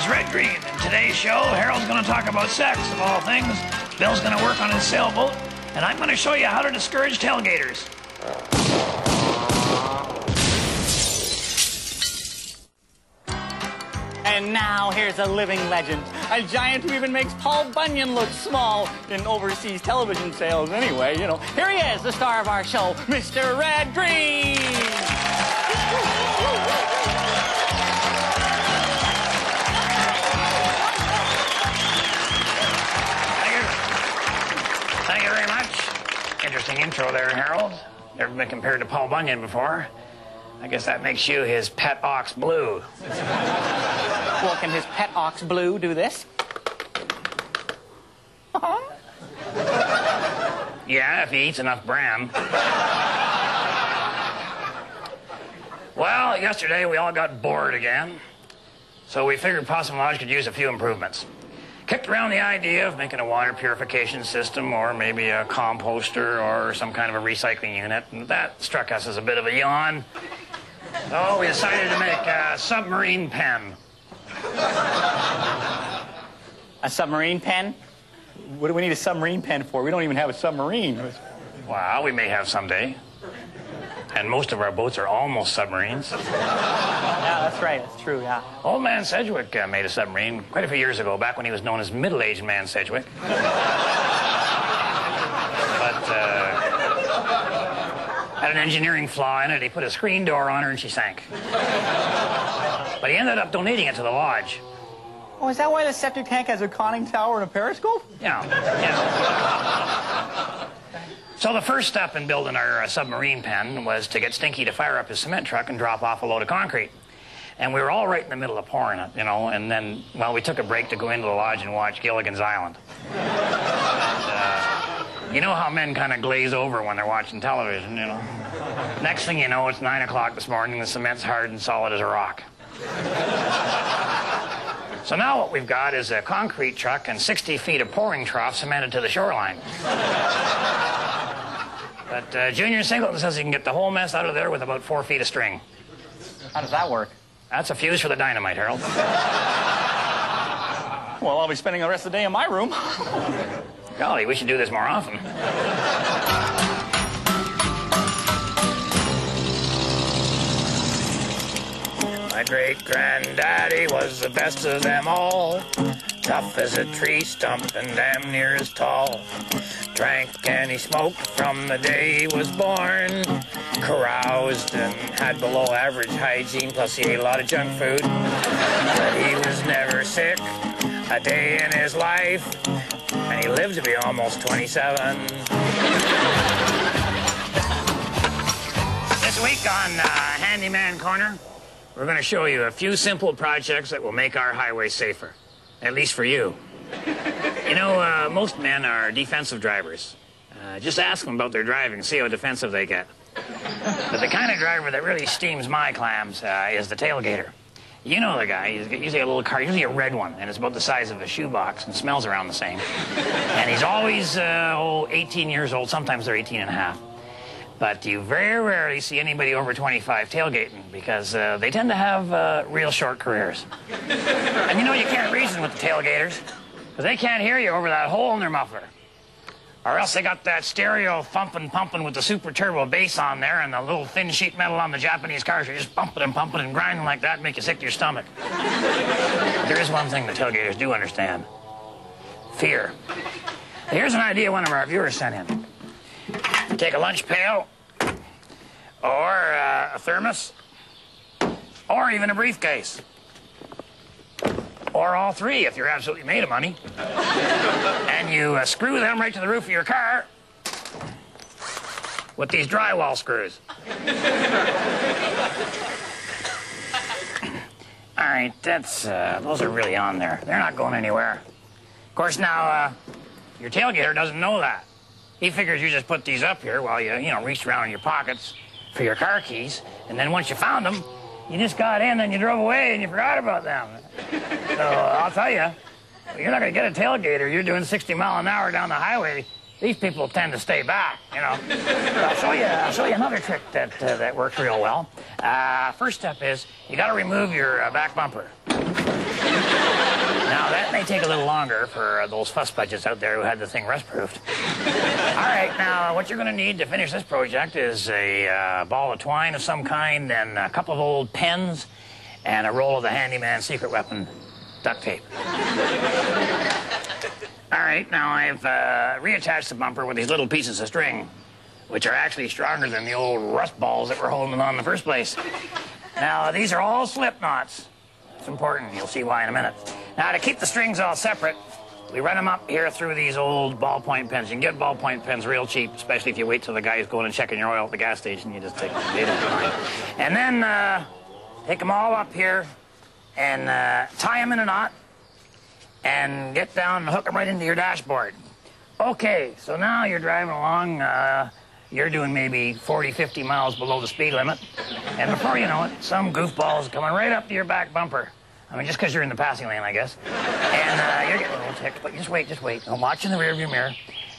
Red Green. In today's show, Harold's going to talk about sex, of all things. Bill's going to work on his sailboat, and I'm going to show you how to discourage tailgaters. And now here's a living legend, a giant who even makes Paul Bunyan look small in overseas television sales anyway, you know. Here he is, the star of our show, Mr. Red Green! Thank you very much. Interesting intro there, Harold. Never been compared to Paul Bunyan before. I guess that makes you his pet ox Blue. Well, can his pet ox Blue do this? Yeah, if he eats enough bran. Well, yesterday we all got bored again, so we figured Possum Lodge could use a few improvements. Kicked around the idea of making a water purification system or maybe a composter or some kind of a recycling unit, and that struck us as a bit of a yawn. So we decided to make a submarine pen. A submarine pen? What do we need a submarine pen for? We don't even have a submarine. Well, we may have someday. And most of our boats are almost submarines. Yeah, that's right. That's true, yeah. Old Man Sedgwick made a submarine quite a few years ago, back when he was known as Middle-Aged Man Sedgwick. But had an engineering flaw in it. He put a screen door on her and she sank. But he ended up donating it to the lodge. Oh, is that why the septic tank has a conning tower and a periscope? Yeah. So the first step in building our submarine pen was to get Stinky to fire up his cement truck and drop off a load of concrete. And we were all right in the middle of pouring it, you know, and then, well, we took a break to go into the lodge and watch Gilligan's Island. And, you know how men kind of glaze over when they're watching television, you know. Next thing you know, it's 9 o'clock this morning, the cement's hard and solid as a rock. So now what we've got is a concrete truck and 60 feet of pouring trough cemented to the shoreline. But Junior Singleton says he can get the whole mess out of there with about 4 feet of string. How does that work? That's a fuse for the dynamite, Harold. Well, I'll be spending the rest of the day in my room. Golly, we should do this more often. My great-granddaddy was the best of them all. Tough as a tree stump and damn near as tall. Drank and he smoked from the day he was born. Caroused and had below average hygiene, plus he ate a lot of junk food. But he was never sick a day in his life, and he lived to be almost 27. This week on Handyman Corner, we're going to show you a few simple projects that will make our highways safer. At least for you. You know, most men are defensive drivers. Just ask them about their driving, see how defensive they get. But the kind of driver that really steams my clams is the tailgater. You know the guy. He's usually a little car, usually a red one, and it's about the size of a shoebox and smells around the same. And he's always 18 years old. Sometimes they're 18 and a half. But you very rarely see anybody over 25 tailgating because they tend to have real short careers. And you know you can't reason with the tailgaters because they can't hear you over that hole in their muffler. Or else they got that stereo pumping with the super turbo bass on there and the little thin sheet metal on the Japanese cars are just pumping and grinding like that and make you sick to your stomach. But there is one thing the tailgaters do understand. Fear. Here's an idea one of our viewers sent in. Take a lunch pail, or a thermos, or even a briefcase. Or all three if you're absolutely made of money. And you screw them right to the roof of your car with these drywall screws. All right, those are really on there. They're not going anywhere. Of course, now, your tailgater doesn't know that. He figures you just put these up here while you reached around in your pockets for your car keys, and then once you found them, you just got in and you drove away and you forgot about them. So I'll tell you, you're not going to get a tailgater. You're doing 60 miles an hour down the highway. These people tend to stay back, you know. I'll show you another trick that works real well. First step is you got to remove your back bumper. Now, that may take a little longer for those fuss budgets out there who had the thing rust-proofed. All right, now, what you're going to need to finish this project is a ball of twine of some kind and a couple of old pens and a roll of the handyman's secret weapon, duct tape. All right, now I've reattached the bumper with these little pieces of string, which are actually stronger than the old rust balls that were holding it on in the first place. Now, these are all slip knots. It's important. You'll see why in a minute. Now, to keep the strings all separate, we run them up here through these old ballpoint pens. You can get ballpoint pens real cheap, especially if you wait till the guy's going and checking your oil at the gas station. You just take them. And then take them all up here and tie them in a knot and get down and hook them right into your dashboard. Okay, so now you're driving along. You're doing maybe 40, 50 miles below the speed limit. And before you know it, some goofball's coming right up to your back bumper. I mean, just because you're in the passing lane, I guess. And you're getting a little ticked, but just wait, just wait. I'm watching the rearview mirror.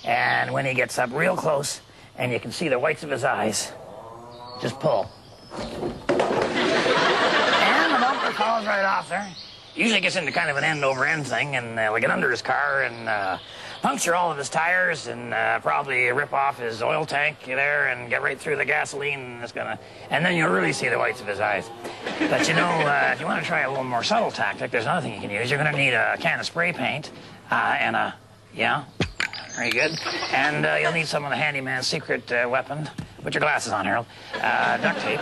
And when he gets up real close and you can see the whites of his eyes, just pull. And the bumper falls right off there. Usually gets into kind of an end-over-end thing, and we'll get under his car and puncture all of his tires and probably rip off his oil tank there and get right through the gasoline. And then you'll really see the whites of his eyes. But you know, if you want to try a little more subtle tactic, there's another thing you can use. You're going to need a can of spray paint and yeah, very good. And you'll need some of the handyman's secret weapon. Put your glasses on, Harold. Duct tape.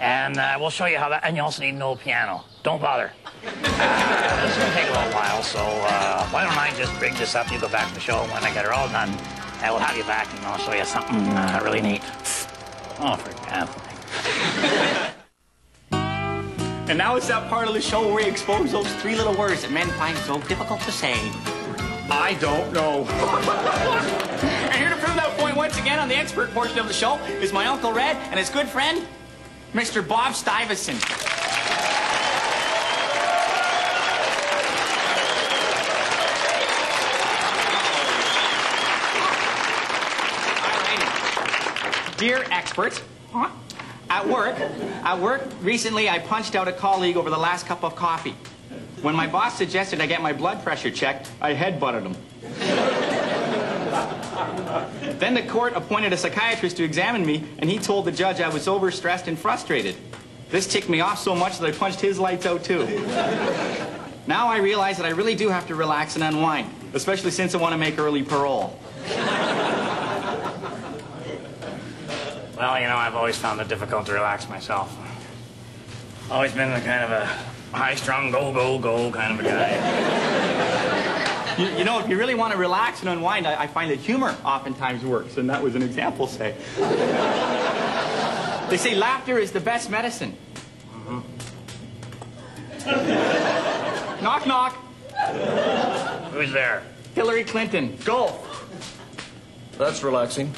And we'll show you how that, and you also need an old piano. Don't bother. This is going to take a little while, so why don't I just rig this up, you go back to the show, and when I get her all done, I will have you back, and I'll show you something really neat. Oh, for God's sake. And now it's that part of the show where we expose those three little words that men find so difficult to say. I don't know. And here to prove that point once again on the expert portion of the show is my Uncle Red and his good friend, Mr. Bob Stuyvesant. Dear expert, at work, recently I punched out a colleague over the last cup of coffee. When my boss suggested I get my blood pressure checked, I headbutted him. Then the court appointed a psychiatrist to examine me, and he told the judge I was overstressed and frustrated. This ticked me off so much that I punched his lights out too. Now I realize that I really do have to relax and unwind, especially since I want to make early parole. Well, you know, I've always found it difficult to relax myself. Always been the kind of a high-strung, go kind of a guy. You know, if you really want to relax and unwind, I find that humor oftentimes works, and that was an example, say. They say laughter is the best medicine. Mm-hmm. Knock, knock. Who's there? Hillary Clinton. Golf. That's relaxing.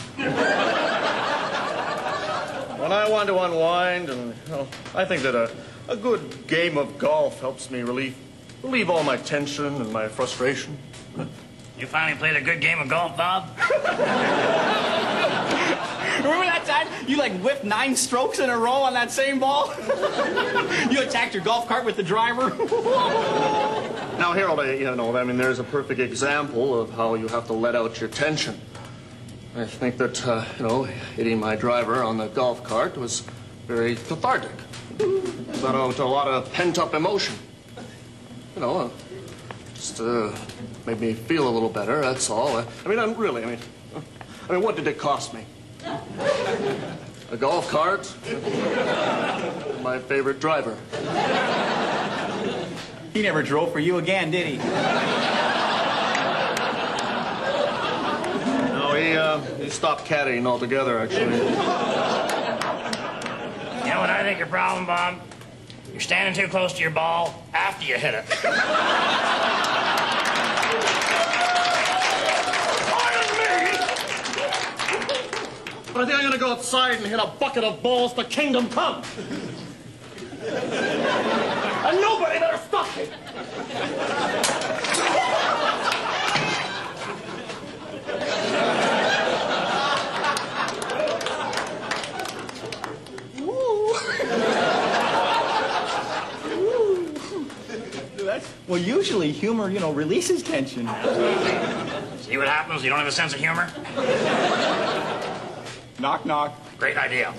When I want to unwind, and you know, I think that a good game of golf helps me relieve all my tension and my frustration. You finally played a good game of golf, Bob? Remember that time you like whipped 9 strokes in a row on that same ball? You attacked your golf cart with the driver? Now, Harold, there's a perfect example of how you have to let out your tension. I think that, hitting my driver on the golf cart was very cathartic. Let out a lot of pent-up emotion. Just made me feel a little better, that's all. What did it cost me? A golf cart? My favorite driver. He never drove for you again, did he? He stopped caddying altogether, actually. You know what I think your problem, Bob? You're standing too close to your ball after you hit it. But I think I'm going to go outside and hit a bucket of balls to kingdom come. And nobody better stop me. Well, you usually humor, you know, releases tension. See what happens? You don't have a sense of humor? Knock, knock. Great idea.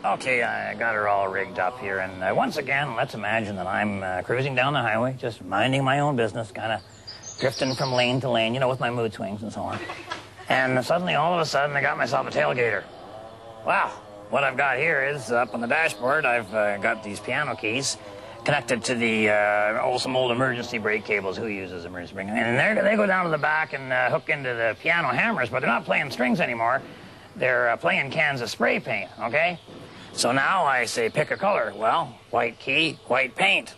Okay, I got her all rigged up here, and once again, let's imagine that I'm cruising down the highway, just minding my own business, kind of drifting from lane to lane, you know, with my mood swings and so on. And suddenly, all of a sudden, I got myself a tailgater. Wow, what I've got here is, up on the dashboard, I've got these piano keys connected to the some old emergency brake cables. Who uses emergency brake? And they go down to the back and hook into the piano hammers, but they're not playing strings anymore. They're playing cans of spray paint, okay? So now I say, pick a color. Well, white key, white paint.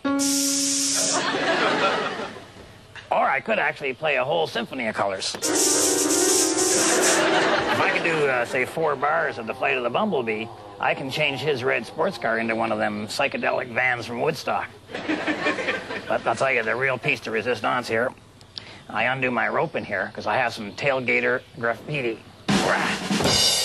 Or I could actually play a whole symphony of colors. If I could do, say, 4 bars of The Flight of the Bumblebee, I can change his red sports car into one of them psychedelic vans from Woodstock. But I'll tell you, the real piece de resistance here, I undo my rope in here, because I have some tailgater graffiti. Rah!